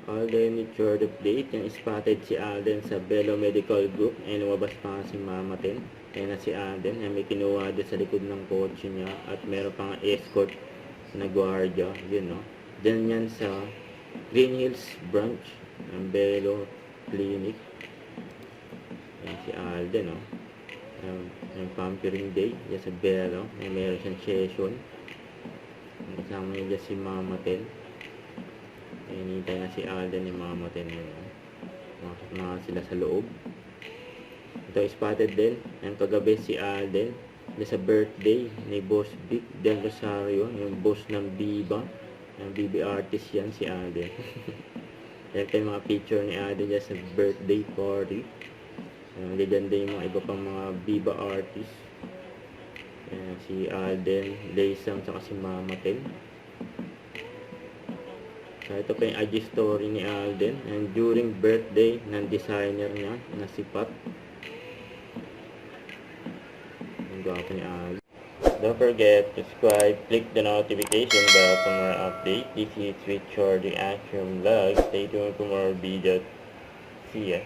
Alden with short update. Yung spotted si Alden sa Bello Medical Group. Ay lumabas pa nga si Mama Ten. Kaya na si Alden. Ay may kinuha din sa likod ng kotse niya. At meron pang escort na gwardiya. Yun, no? Diyan yan sa Green Hills branch ng Bello Clinic. Yan si Alden, no? Yung pampering day. Yan sa Bello. Ay meron siyang session. Kasama niya dyan si Mama Ten. Hinihintay na si Alden ni Mama Ten. Masok na sila sa loob. Ito spotted din. Ang kagabi si Alden. Sa birthday ni Boss Vic Del Rosario. Yung boss ng Viva. Yung BB artist yan si Alden. Yan yung mga picture ni Alden dyan sa birthday party. Diyan din yung mga iba pang mga Viva artist. Si Alden, Laysam, saka si Mama Ten. So, ito pa yung IG story ni Alden. And during birthday ng designer niya na si Pat. Ang gwapo ni Alden. Don't forget to subscribe, click the notification bell for more updates. This is Sweet Short Reaction Vlog. Stay tuned for more videos. See ya.